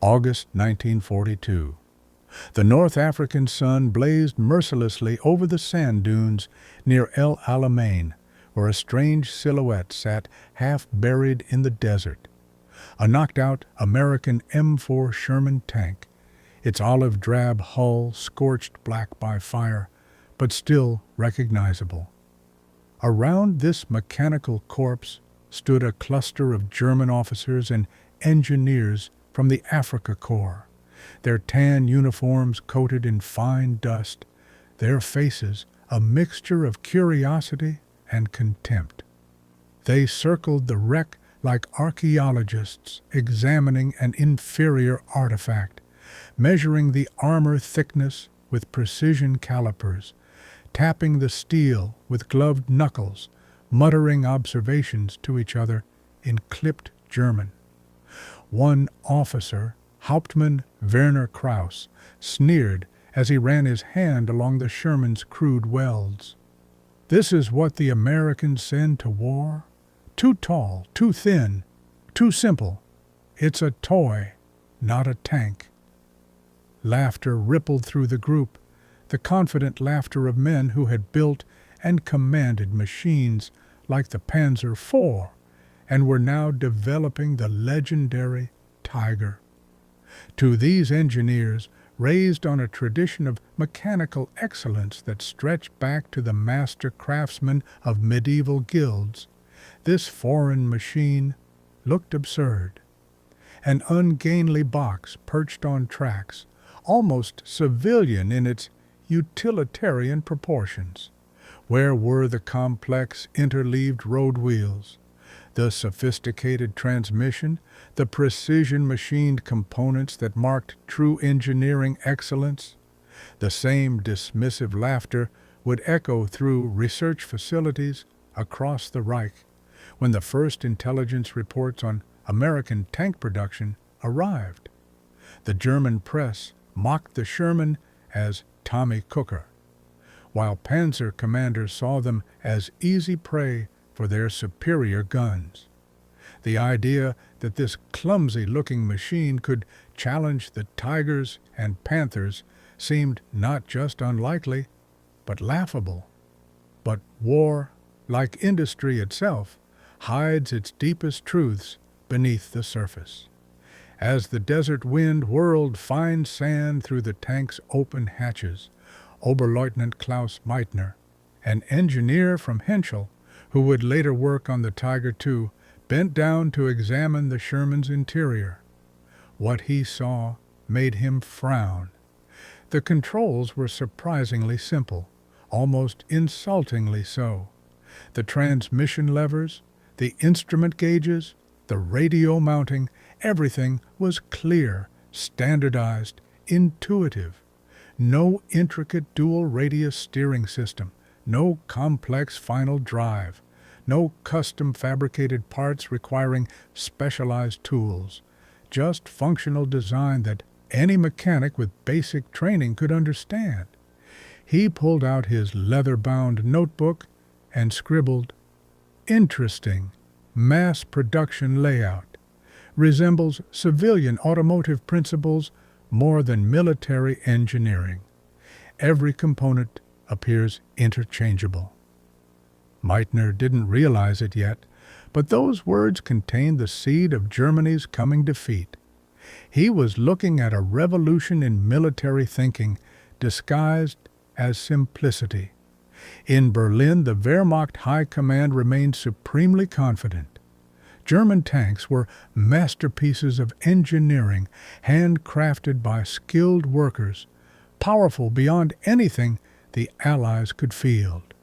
August 1942. The North African sun blazed mercilessly over the sand dunes near El Alamein, where a strange silhouette sat half buried in the desert. A knocked-out American M4 Sherman tank, its olive-drab hull scorched black by fire, but still recognizable. Around this mechanical corpse stood a cluster of German officers and engineers from the Africa Corps, their tan uniforms coated in fine dust, their faces a mixture of curiosity and contempt. They circled the wreck like archaeologists examining an inferior artifact, measuring the armor thickness with precision calipers, tapping the steel with gloved knuckles, muttering observations to each other in clipped German. One officer, Hauptmann Werner Krauss, sneered as he ran his hand along the Sherman's crude welds. "This is what the Americans send to war? Too tall, too thin, too simple. It's a toy, not a tank." Laughter rippled through the group, the confident laughter of men who had built and commanded machines like the Panzer IV and were now developing the legendary Tiger. To these engineers, raised on a tradition of mechanical excellence that stretched back to the master craftsmen of medieval guilds, this foreign machine looked absurd. An ungainly box perched on tracks, almost civilian in its utilitarian proportions. Where were the complex interleaved road wheels, the sophisticated transmission, the precision-machined components that marked true engineering excellence? The same dismissive laughter would echo through research facilities across the Reich when the first intelligence reports on American tank production arrived. The German press mocked the Sherman as Tommy Cooker, while panzer commanders saw them as easy prey for their superior guns. The idea that this clumsy-looking machine could challenge the Tigers and Panthers seemed not just unlikely, but laughable. But war, like industry itself, hides its deepest truths beneath the surface. As the desert wind whirled fine sand through the tank's open hatches, Oberleutnant Klaus Meitner, an engineer from Henschel, who would later work on the Tiger II, bent down to examine the Sherman's interior. What he saw made him frown. The controls were surprisingly simple, almost insultingly so. The transmission levers, the instrument gauges, the radio mounting, everything was clear, standardized, intuitive. No intricate dual-radius steering system, no complex final drive, no custom-fabricated parts requiring specialized tools, just functional design that any mechanic with basic training could understand. He pulled out his leather-bound notebook and scribbled, "Interesting, mass production layout. Resembles civilian automotive principles more than military engineering. Every component appears interchangeable." Meitner didn't realize it yet, but those words contained the seed of Germany's coming defeat. He was looking at a revolution in military thinking disguised as simplicity. In Berlin, the Wehrmacht High Command remained supremely confident. German tanks were masterpieces of engineering, handcrafted by skilled workers, powerful beyond anything the Allies could field.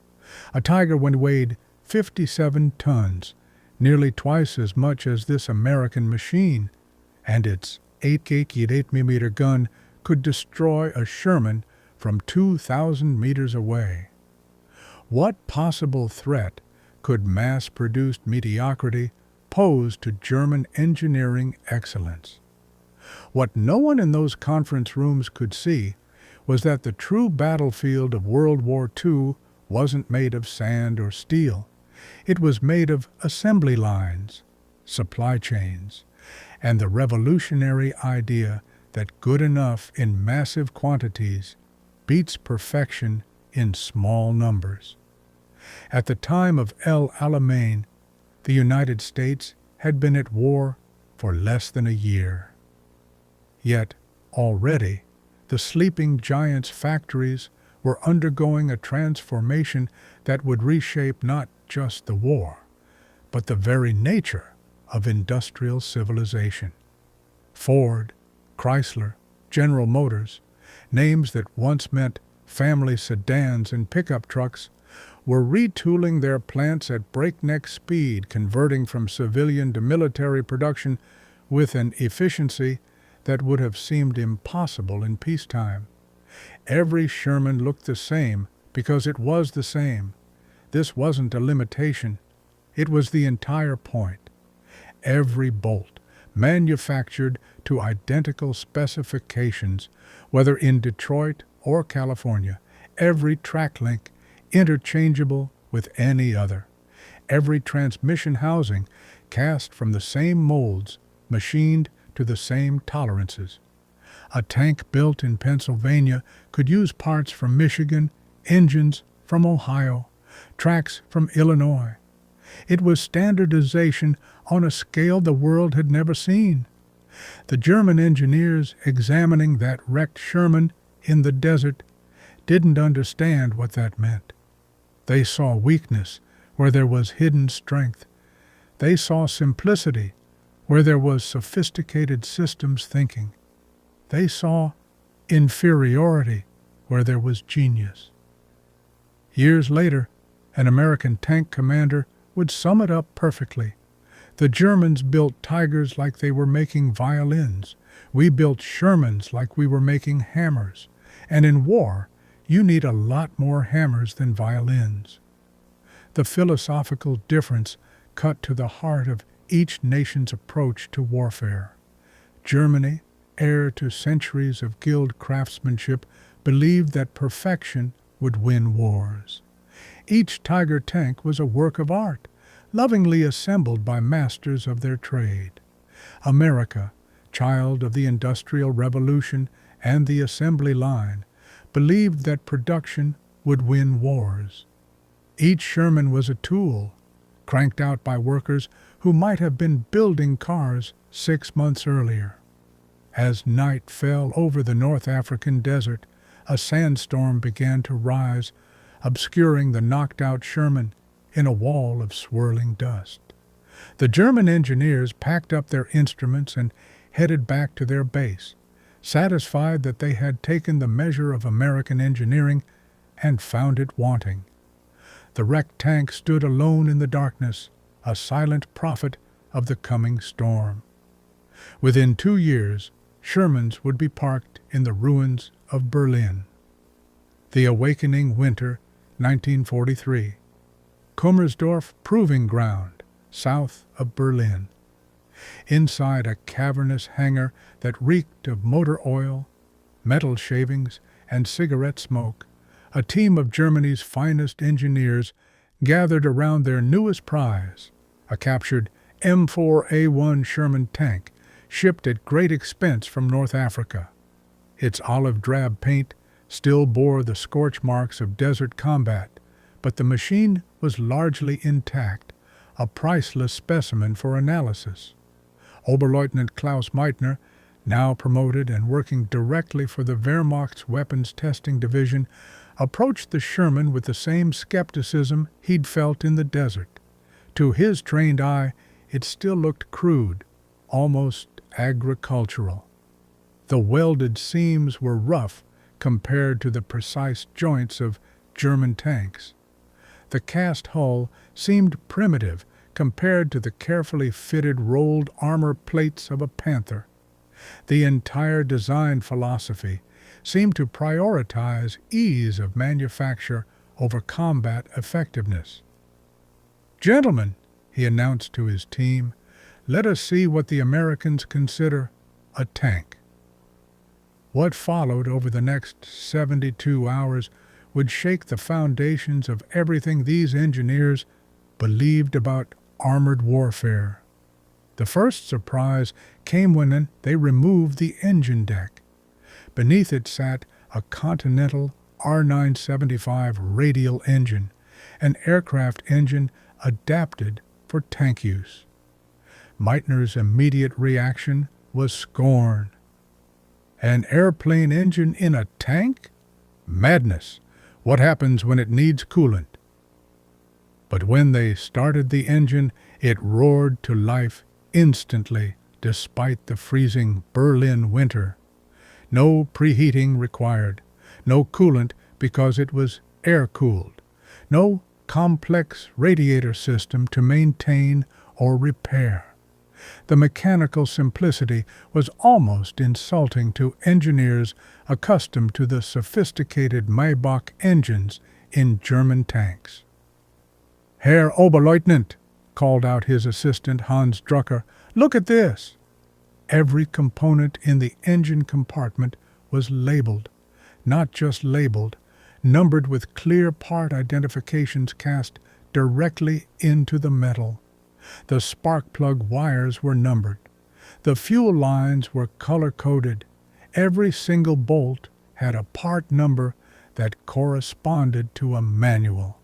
A Tiger weighed 57 tons, nearly twice as much as this American machine, and its 8mm gun could destroy a Sherman from 2,000 meters away. What possible threat could mass-produced mediocrity pose to German engineering excellence? What no one in those conference rooms could see was that the true battlefield of World War II wasn't made of sand or steel. It was made of assembly lines, supply chains, and the revolutionary idea that good enough in massive quantities beats perfection in small numbers. At the time of El Alamein, the United States had been at war for less than a year. Yet, already, the sleeping giants' factories were undergoing a transformation that would reshape not just the war, but the very nature of industrial civilization. Ford, Chrysler, General Motors, names that once meant family sedans and pickup trucks, were retooling their plants at breakneck speed, converting from civilian to military production with an efficiency that would have seemed impossible in peacetime. Every Sherman looked the same because it was the same. This wasn't a limitation, it was the entire point. Every bolt, manufactured to identical specifications, whether in Detroit or California, every track link interchangeable with any other, every transmission housing cast from the same molds, machined to the same tolerances. A tank built in Pennsylvania could use parts from Michigan, engines from Ohio, tracks from Illinois. It was standardization on a scale the world had never seen. The German engineers examining that wrecked Sherman in the desert didn't understand what that meant. They saw weakness where there was hidden strength. They saw simplicity where there was sophisticated systems thinking. They saw inferiority where there was genius. Years later, an American tank commander would sum it up perfectly. The Germans built Tigers like they were making violins. We built Shermans like we were making hammers. And in war, you need a lot more hammers than violins. The philosophical difference cut to the heart of each nation's approach to warfare. Germany, heir to centuries of guild craftsmanship, believed that perfection would win wars. Each Tiger tank was a work of art, lovingly assembled by masters of their trade. America, child of the Industrial Revolution and the assembly line, believed that production would win wars. Each Sherman was a tool, cranked out by workers who might have been building cars 6 months earlier. As night fell over the North African desert, a sandstorm began to rise, obscuring the knocked-out Sherman in a wall of swirling dust. The German engineers packed up their instruments and headed back to their base, satisfied that they had taken the measure of American engineering and found it wanting. The wrecked tank stood alone in the darkness, a silent prophet of the coming storm. Within 2 years, Shermans would be parked in the ruins of Berlin. The Awakening Winter, 1943. Kummersdorf Proving Ground, south of Berlin. Inside a cavernous hangar that reeked of motor oil, metal shavings, and cigarette smoke, a team of Germany's finest engineers gathered around their newest prize, a captured M4A1 Sherman tank shipped at great expense from North Africa. Its olive-drab paint still bore the scorch marks of desert combat, but the machine was largely intact, a priceless specimen for analysis. Oberleutnant Klaus Meitner, now promoted and working directly for the Wehrmacht's Weapons Testing Division, approached the Sherman with the same skepticism he'd felt in the desert. To his trained eye, it still looked crude, almost agricultural. The welded seams were rough compared to the precise joints of German tanks. The cast hull seemed primitive compared to the carefully fitted rolled armor plates of a Panther. The entire design philosophy seemed to prioritize ease of manufacture over combat effectiveness. "Gentlemen," he announced to his team, "let us see what the Americans consider a tank." What followed over the next 72 hours would shake the foundations of everything these engineers believed about armored warfare. The The first surprise came when they removed the engine deck. Beneath it sat a Continental R975 radial engine, an aircraft engine adapted for tank use. Meitner's immediate reaction was scorn. An airplane engine in a tank? Madness! What happens when it needs coolant? But when they started the engine, it roared to life instantly, despite the freezing Berlin winter. No preheating required, no coolant because it was air-cooled, no complex radiator system to maintain or repair. The mechanical simplicity was almost insulting to engineers accustomed to the sophisticated Maybach engines in German tanks. "Herr Oberleutnant," called out his assistant Hans Drucker, "look at this." Every component in the engine compartment was labeled, not just labeled, numbered with clear part identifications cast directly into the metal. The spark plug wires were numbered. The fuel lines were color-coded. Every single bolt had a part number that corresponded to a manual.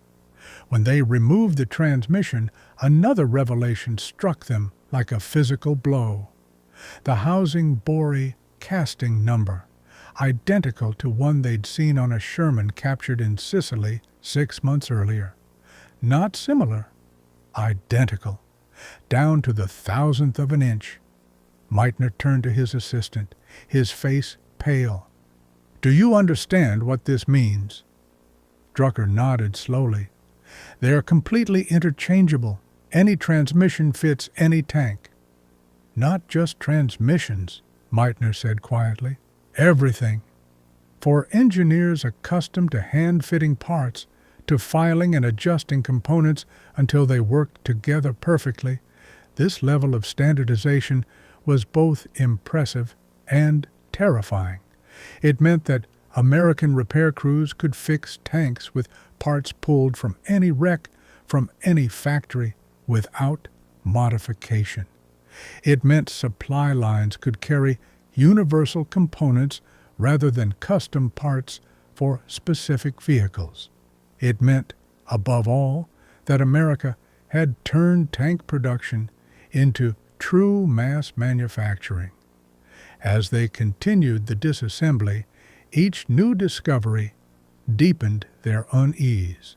When they removed the transmission, another revelation struck them like a physical blow. The housing Bory casting number, identical to one they'd seen on a Sherman captured in Sicily 6 months earlier. Not similar, identical, down to the thousandth of an inch. Meitner turned to his assistant, his face pale. "Do you understand what this means?" Drucker nodded slowly. "They're completely interchangeable. Any transmission fits any tank." "Not just transmissions," Meitner said quietly. "Everything." For engineers accustomed to hand-fitting parts, to filing and adjusting components until they worked together perfectly, this level of standardization was both impressive and terrifying. It meant that American repair crews could fix tanks with parts pulled from any wreck, from any factory, without modification. It meant supply lines could carry universal components rather than custom parts for specific vehicles. It meant, above all, that America had turned tank production into true mass manufacturing. As they continued the disassembly, each new discovery deepened their unease.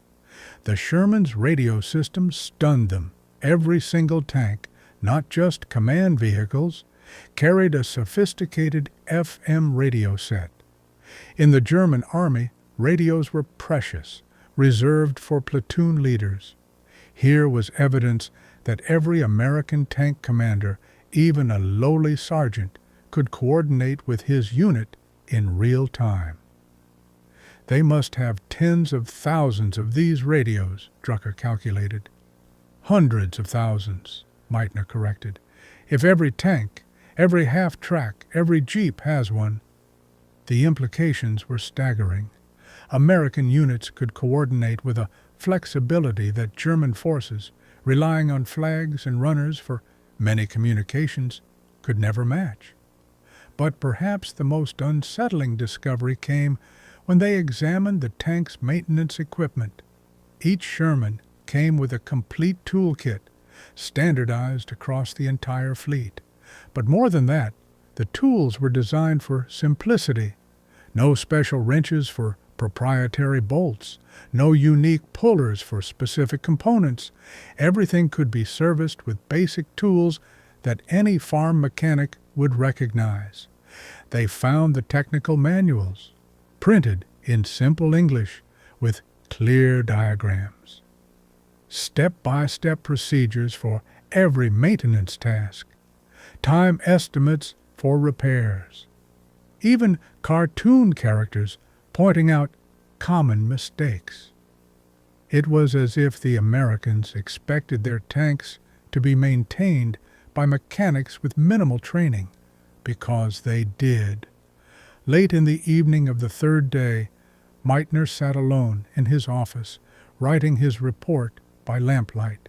The Sherman's radio system stunned them. Every single tank, not just command vehicles, carried a sophisticated FM radio set. In the German army, radios were precious, reserved for platoon leaders. Here was evidence that every American tank commander, even a lowly sergeant, could coordinate with his unit in real time. "They must have tens of thousands of these radios," Drucker calculated. "Hundreds of thousands," Meitner corrected. "If every tank, every half-track, every Jeep has one." The implications were staggering. American units could coordinate with a flexibility that German forces, relying on flags and runners for many communications, could never match. But perhaps the most unsettling discovery came when they examined the tank's maintenance equipment. Each Sherman came with a complete toolkit, standardized across the entire fleet. But more than that, the tools were designed for simplicity. No special wrenches for proprietary bolts, no unique pullers for specific components. Everything could be serviced with basic tools that any farm mechanic would recognize. They found the technical manuals, printed in simple English with clear diagrams. Step-by-step procedures for every maintenance task, time estimates for repairs, even cartoon characters pointing out common mistakes. It was as if the Americans expected their tanks to be maintained by mechanics with minimal training, because they did. Late in the evening of the third day, Meitner sat alone in his office, writing his report by lamplight.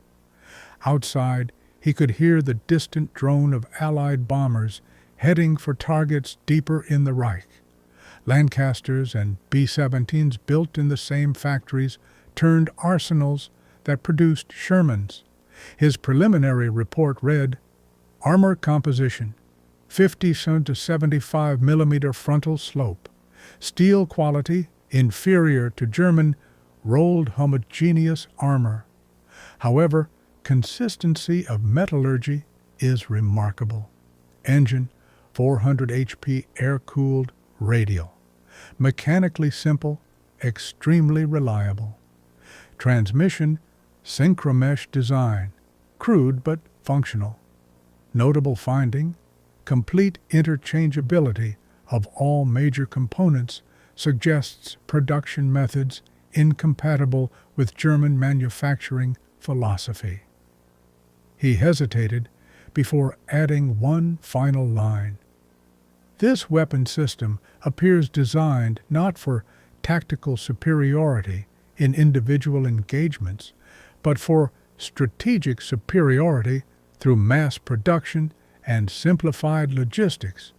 Outside, he could hear the distant drone of Allied bombers heading for targets deeper in the Reich. Lancasters and B-17s built in the same factories turned arsenals that produced Shermans. His preliminary report read, armor composition, 50 to 75 millimeter frontal slope, steel quality inferior to German rolled homogeneous armor. However, consistency of metallurgy is remarkable. Engine, 400 HP air-cooled radial. Mechanically simple, extremely reliable. Transmission, synchromesh design, crude but functional. Notable finding, complete interchangeability of all major components suggests production methods incompatible with German manufacturing philosophy. He hesitated before adding one final line. This weapon system appears designed not for tactical superiority in individual engagements, but for strategic superiority through mass production and simplified logistics.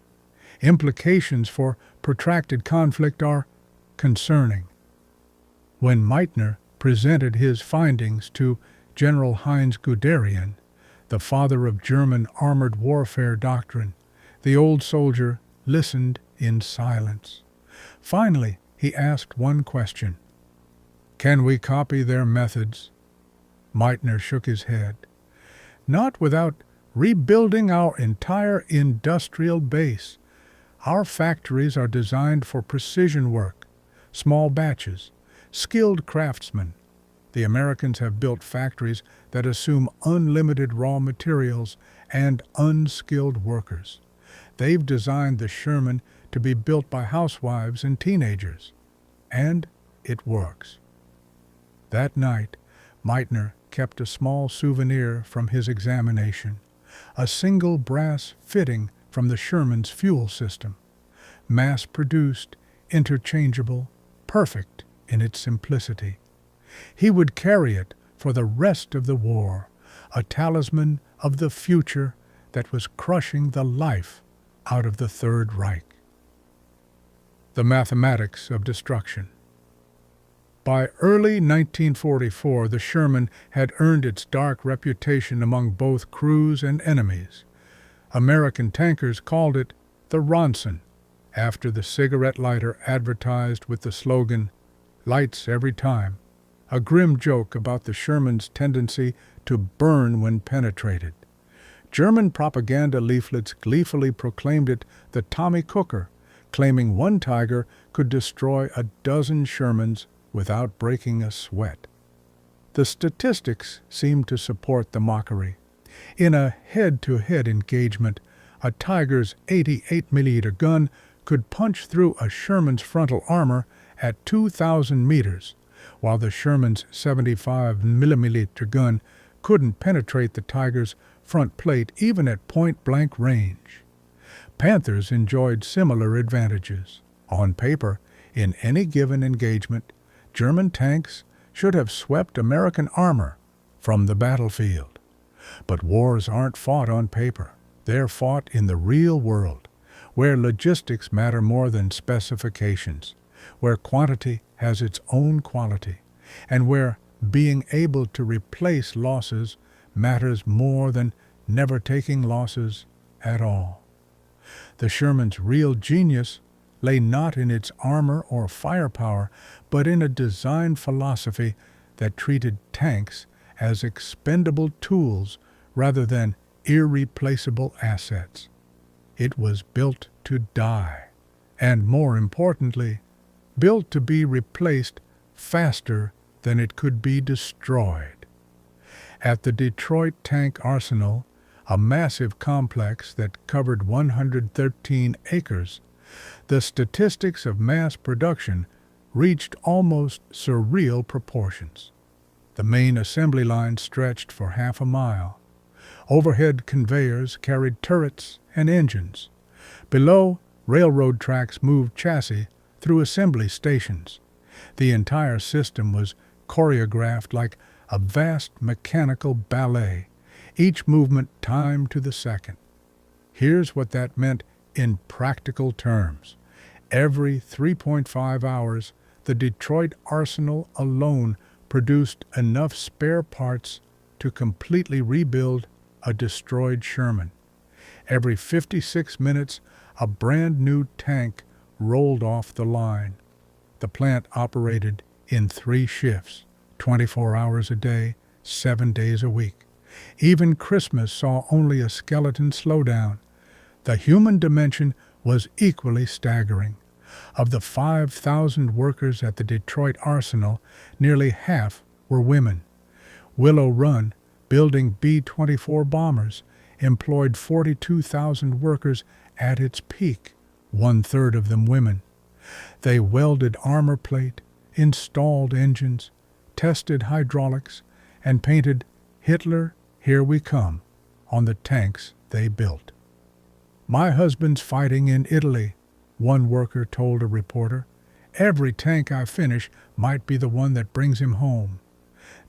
Implications for protracted conflict are concerning. When Meitner presented his findings to General Heinz Guderian, the father of German armored warfare doctrine, the old soldier listened in silence. Finally, he asked one question. Can we copy their methods? Meitner shook his head. Not without rebuilding our entire industrial base. Our factories are designed for precision work, small batches, skilled craftsmen. The Americans have built factories that assume unlimited raw materials and unskilled workers. They've designed the Sherman to be built by housewives and teenagers. And it works. That night, Meitner kept a small souvenir from his examination, a single brass fitting from the Sherman's fuel system, mass-produced, interchangeable, perfect in its simplicity. He would carry it for the rest of the war, a talisman of the future that was crushing the life out of the Third Reich. The mathematics of destruction. By early 1944, the Sherman had earned its dark reputation among both crews and enemies. American tankers called it the Ronson, after the cigarette lighter advertised with the slogan, "Lights every time," a grim joke about the Sherman's tendency to burn when penetrated. German propaganda leaflets gleefully proclaimed it the Tommy Cooker, claiming one Tiger could destroy a dozen Shermans without breaking a sweat. The statistics seemed to support the mockery. In a head-to-head engagement, a Tiger's 88-millimeter gun could punch through a Sherman's frontal armor at 2,000 meters, while the Sherman's 75-millimeter gun couldn't penetrate the Tiger's front plate even at point-blank range. Panthers enjoyed similar advantages. On paper, in any given engagement, German tanks should have swept American armor from the battlefield. But wars aren't fought on paper. They're fought in the real world, where logistics matter more than specifications, where quantity has its own quality, and where being able to replace losses matters more than never taking losses at all. The Sherman's real genius lay not in its armor or firepower, but in a design philosophy that treated tanks as expendable tools rather than irreplaceable assets. It was built to die, and more importantly, built to be replaced faster than it could be destroyed. At the Detroit Tank Arsenal, a massive complex that covered 113 acres, the statistics of mass production reached almost surreal proportions. The main assembly line stretched for half a mile. Overhead conveyors carried turrets and engines. Below, railroad tracks moved chassis through assembly stations. The entire system was choreographed like a vast mechanical ballet, each movement timed to the second. Here's what that meant in practical terms. Every 3.5 hours, the Detroit arsenal alone produced enough spare parts to completely rebuild a destroyed Sherman. Every 56 minutes, a brand new tank rolled off the line. The plant operated in 3 shifts, 24 hours a day, 7 days a week. Even Christmas saw only a skeleton slowdown. The human dimension was equally staggering. Of the 5,000 workers at the Detroit Arsenal, nearly half were women. Willow Run, building B-24 bombers, employed 42,000 workers at its peak, 1/3 of them women. They welded armor plate, installed engines, tested hydraulics, and painted "Hitler, Here We Come" on the tanks they built. "My husband's fighting in Italy," one worker told a reporter. "Every tank I finish might be the one that brings him home."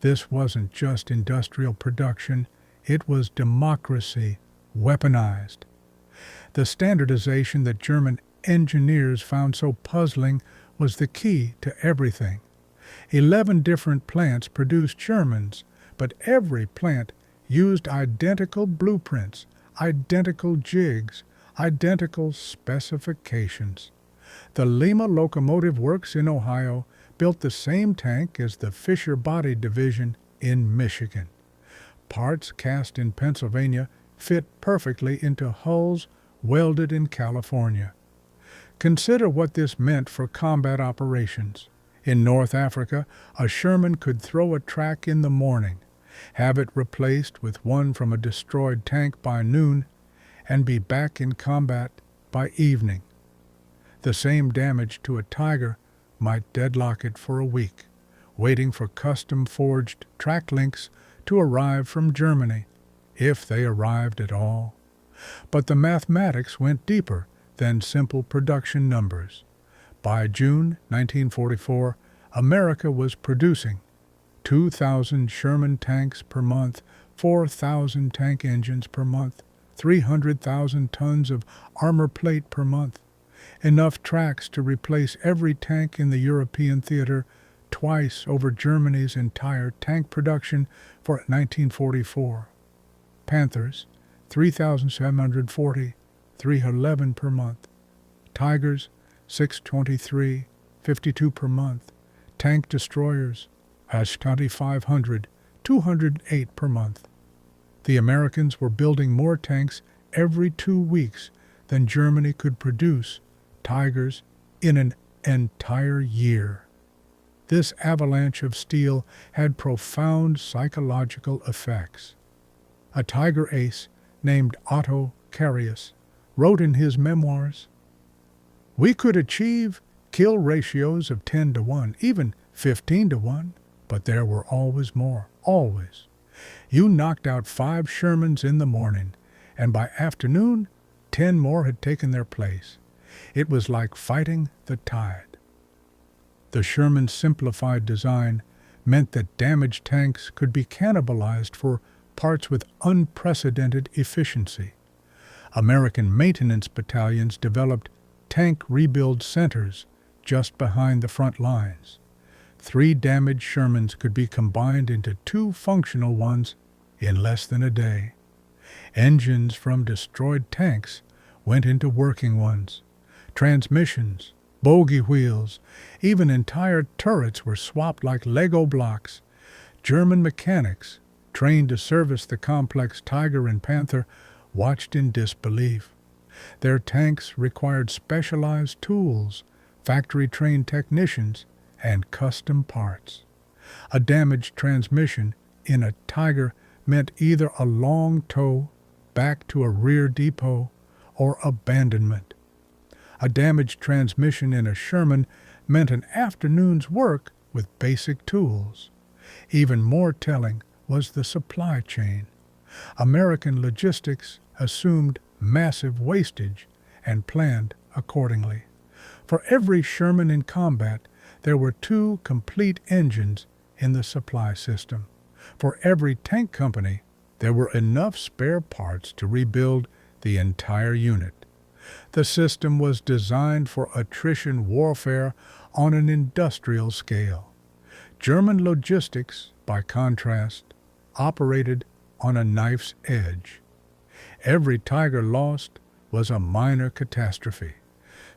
This wasn't just industrial production, it was democracy weaponized. The standardization that German engineers found so puzzling was the key to everything. 11 different plants produced Shermans, but every plant used identical blueprints, identical jigs, identical specifications. The Lima Locomotive Works in Ohio built the same tank as the Fisher Body Division in Michigan. Parts cast in Pennsylvania fit perfectly into hulls welded in California. Consider what this meant for combat operations. In North Africa, a Sherman could throw a track in the morning, have it replaced with one from a destroyed tank by noon, and be back in combat by evening. The same damage to a Tiger might deadlock it for a week, waiting for custom-forged track links to arrive from Germany, if they arrived at all. But the mathematics went deeper than simple production numbers. By June 1944, America was producing 2,000 Sherman tanks per month, 4,000 tank engines per month, 300,000 tons of armor plate per month, enough tracks to replace every tank in the European theater twice over Germany's entire tank production for 1944. Panthers, 3,740, 311 per month. Tigers, 623, 52 per month. Tank destroyers, H-2500, 208 per month. The Americans were building more tanks every 2 weeks than Germany could produce Tigers in an entire year. This avalanche of steel had profound psychological effects. A Tiger ace named Otto Carius wrote in his memoirs, "We could achieve kill ratios of 10-1, even 15-1, but there were always more, always. You knocked out 5 Shermans in the morning, and by afternoon, 10 more had taken their place. It was like fighting the tide." The Sherman's simplified design meant that damaged tanks could be cannibalized for parts with unprecedented efficiency. American maintenance battalions developed tank rebuild centers just behind the front lines. 3 damaged Shermans could be combined into 2 functional ones in less than a day. Engines from destroyed tanks went into working ones. Transmissions, bogie wheels, even entire turrets were swapped like Lego blocks. German mechanics, trained to service the complex Tiger and Panther, watched in disbelief. Their tanks required specialized tools, factory-trained technicians, and custom parts. A damaged transmission in a Tiger meant either a long tow back to a rear depot or abandonment. A damaged transmission in a Sherman meant an afternoon's work with basic tools. Even more telling was the supply chain. American logistics assumed massive wastage and planned accordingly. For every Sherman in combat, there were 2 complete engines in the supply system. For every tank company, There were enough spare parts to rebuild the entire unit. The system was designed for attrition warfare on an industrial scale. German logistics, by contrast, operated on a knife's edge. Every Tiger lost was a minor catastrophe.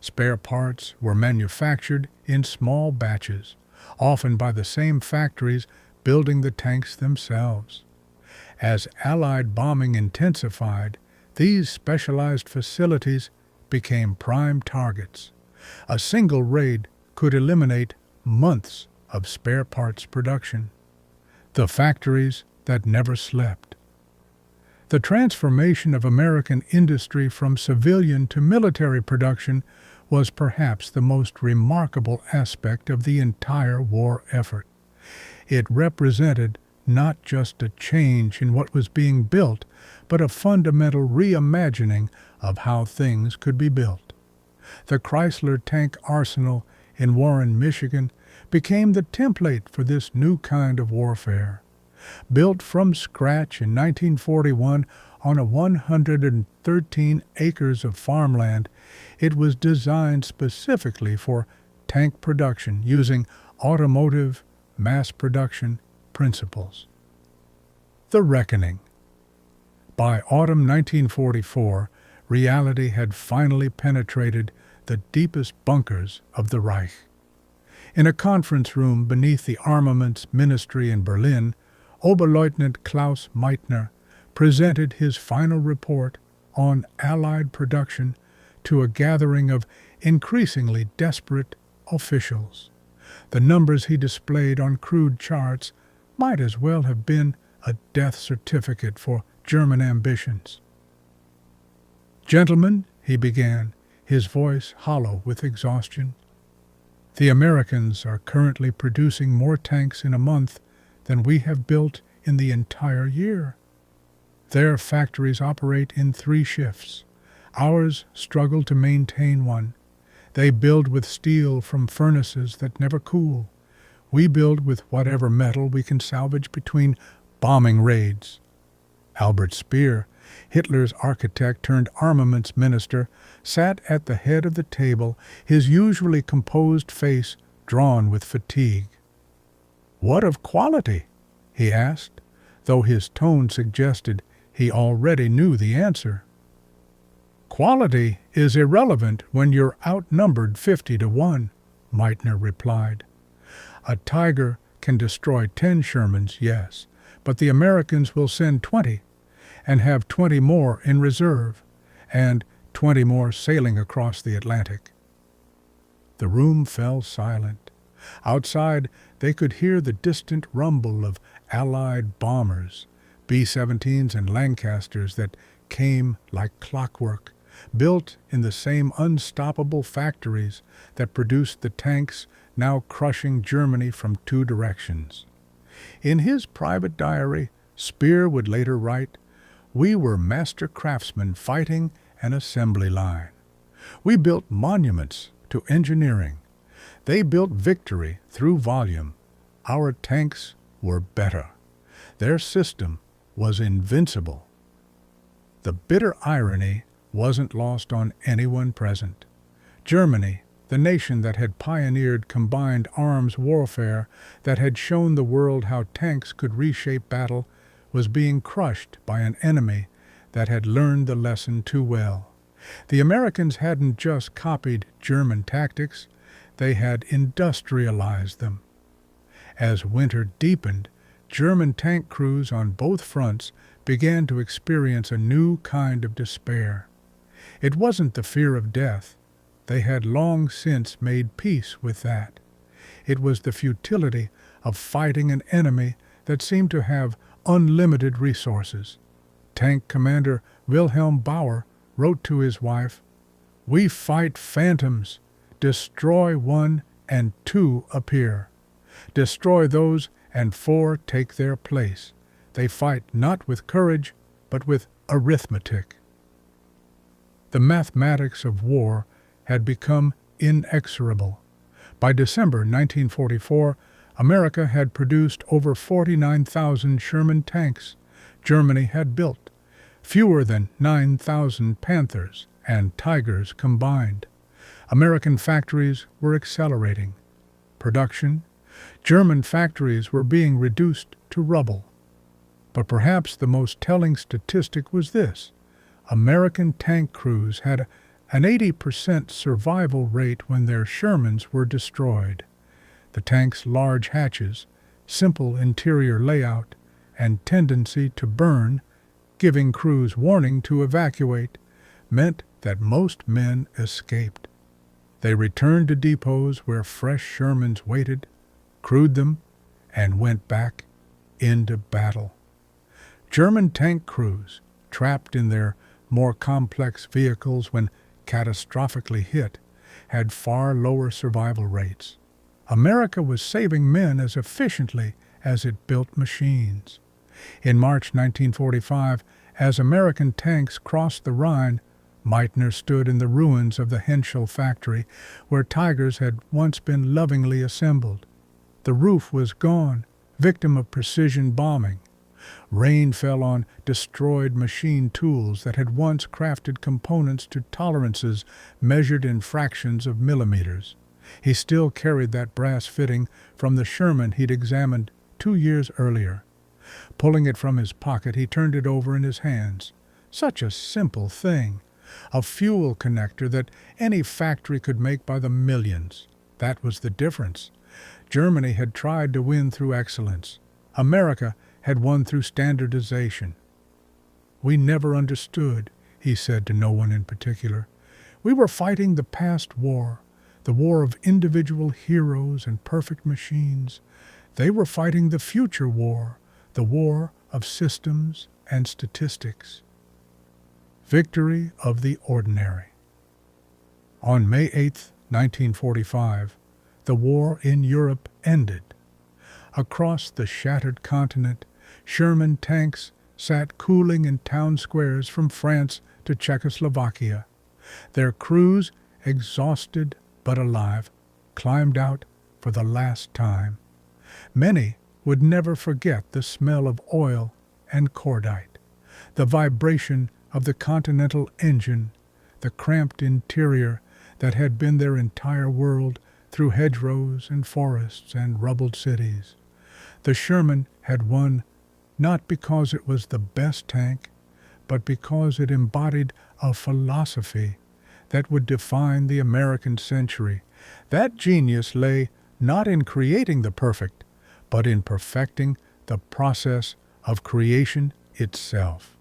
Spare parts were manufactured in small batches, often by the same factories building the tanks themselves. As Allied bombing intensified, these specialized facilities became prime targets. A single raid could eliminate months of spare parts production. The factories that never slept. The transformation of American industry from civilian to military production was perhaps the most remarkable aspect of the entire war effort. It represented not just a change in what was being built, but a fundamental reimagining of how things could be built. The Chrysler Tank Arsenal in Warren, Michigan, became the template for this new kind of warfare. Built from scratch in 1941 on a 113 acres of farmland, it was designed specifically for tank production using automotive mass production principles. The Reckoning. By autumn 1944, reality had finally penetrated the deepest bunkers of the Reich. In a conference room beneath the Armaments Ministry in Berlin, Oberleutnant Klaus Meitner presented his final report on Allied production to a gathering of increasingly desperate officials. The numbers he displayed on crude charts might as well have been a death certificate for German ambitions. "Gentlemen," he began, his voice hollow with exhaustion, "the Americans are currently producing more tanks in a month than we have built in the entire year. Their factories operate in 3 shifts. Ours struggle to maintain one. They build with steel from furnaces that never cool. We build with whatever metal we can salvage between bombing raids." Albert Speer, Hitler's architect turned armaments minister, sat at the head of the table, his usually composed face drawn with fatigue. "What of quality?" he asked, though his tone suggested he already knew the answer. "Quality is irrelevant when you're outnumbered 50-1, Meitner replied. "A Tiger can destroy 10 Shermans, yes, but the Americans will send 20, and have 20 more in reserve, and 20 more sailing across the Atlantic." The room fell silent. Outside, they could hear the distant rumble of Allied bombers, B-17s and Lancasters that came like clockwork, built in the same unstoppable factories that produced the tanks now crushing Germany from 2 directions. In his private diary, Speer would later write, "We were master craftsmen fighting an assembly line. We built monuments to engineering. They built victory through volume. Our tanks were better. Their system was invincible." The bitter irony wasn't lost on anyone present. Germany, the nation that had pioneered combined arms warfare, that had shown the world how tanks could reshape battle, was being crushed by an enemy that had learned the lesson too well. The Americans hadn't just copied German tactics, they had industrialized them. As winter deepened, German tank crews on both fronts began to experience a new kind of despair. It wasn't the fear of death. They had long since made peace with that. It was the futility of fighting an enemy that seemed to have unlimited resources. Tank Commander Wilhelm Bauer wrote to his wife, "We fight phantoms. Destroy one and 2 appear. Destroy those and 4 take their place. They fight not with courage, but with arithmetic." The mathematics of war had become inexorable. By December 1944, America had produced over 49,000 Sherman tanks. Germany had built, fewer than 9,000 Panthers and Tigers combined. American factories were accelerating. Production, German factories were being reduced to rubble. But perhaps the most telling statistic was this: American tank crews had an 80% survival rate when their Shermans were destroyed. The tank's large hatches, simple interior layout, and tendency to burn, giving crews warning to evacuate, meant that most men escaped. They returned to depots where fresh Shermans waited, crewed them, and went back into battle. German tank crews, trapped in their more complex vehicles when catastrophically hit, had far lower survival rates. America was saving men as efficiently as it built machines. In March 1945, as American tanks crossed the Rhine, Meitner stood in the ruins of the Henschel factory where Tigers had once been lovingly assembled. The roof was gone, victim of precision bombing. Rain fell on destroyed machine tools that had once crafted components to tolerances measured in fractions of millimeters. He still carried that brass fitting from the Sherman he'd examined 2 years earlier. Pulling it from his pocket, he turned it over in his hands. Such a simple thing. A fuel connector that any factory could make by the millions. That was the difference. Germany had tried to win through excellence. America had won through standardization. "We never understood," he said to no one in particular. "We were fighting the past war, the war of individual heroes and perfect machines. They were fighting the future war, the war of systems and statistics." Victory of the ordinary. On May 8, 1945, the war in Europe ended. Across the shattered continent, Sherman tanks sat cooling in town squares from France to Czechoslovakia. Their crews, exhausted but alive, climbed out for the last time. Many would never forget the smell of oil and cordite, the vibration of the Continental engine, the cramped interior that had been their entire world through hedgerows and forests and rubbled cities. The Sherman had won not because it was the best tank, but because it embodied a philosophy that would define the American century. That genius lay not in creating the perfect, but in perfecting the process of creation itself.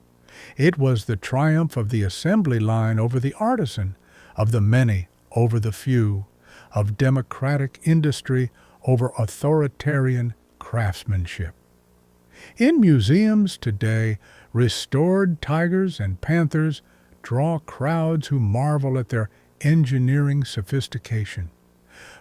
It was the triumph of the assembly line over the artisan, of the many over the few, of democratic industry over authoritarian craftsmanship. In museums today, restored Tigers and Panthers draw crowds who marvel at their engineering sophistication.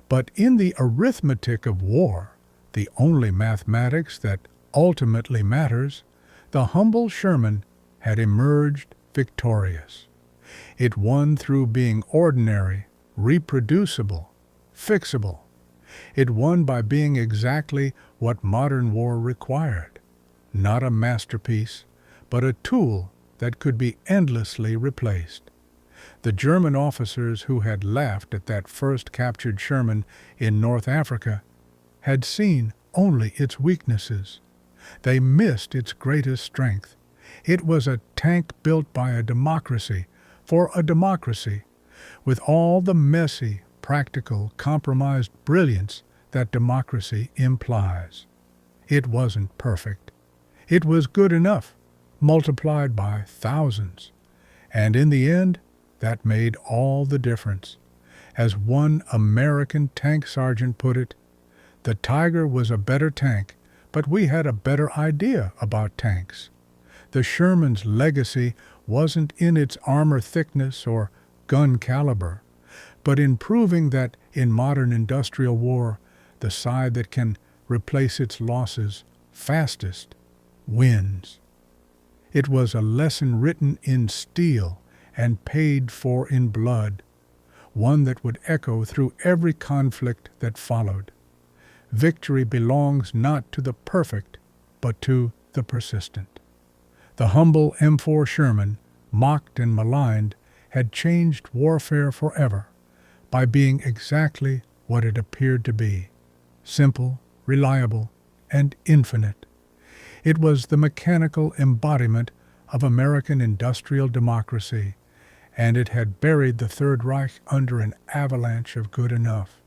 But in the arithmetic of war, the only mathematics that ultimately matters, the humble Sherman had emerged victorious. It won through being ordinary, reproducible, fixable. It won by being exactly what modern war required. Not a masterpiece, but a tool that could be endlessly replaced. The German officers who had laughed at that first captured Sherman in North Africa had seen only its weaknesses. They missed its greatest strength. It was a tank built by a democracy, for a democracy, with all the messy, practical, compromised brilliance that democracy implies. It wasn't perfect. It was good enough, multiplied by thousands. And in the end, that made all the difference. As one American tank sergeant put it, "The Tiger was a better tank, but we had a better idea about tanks." The Sherman's legacy wasn't in its armor thickness or gun caliber, but in proving that in modern industrial war, the side that can replace its losses fastest wins. It was a lesson written in steel and paid for in blood, one that would echo through every conflict that followed. Victory belongs not to the perfect, but to the persistent. The humble M4 Sherman, mocked and maligned, had changed warfare forever by being exactly what it appeared to be: simple, reliable, and infinite. It was the mechanical embodiment of American industrial democracy, and it had buried the Third Reich under an avalanche of good enough.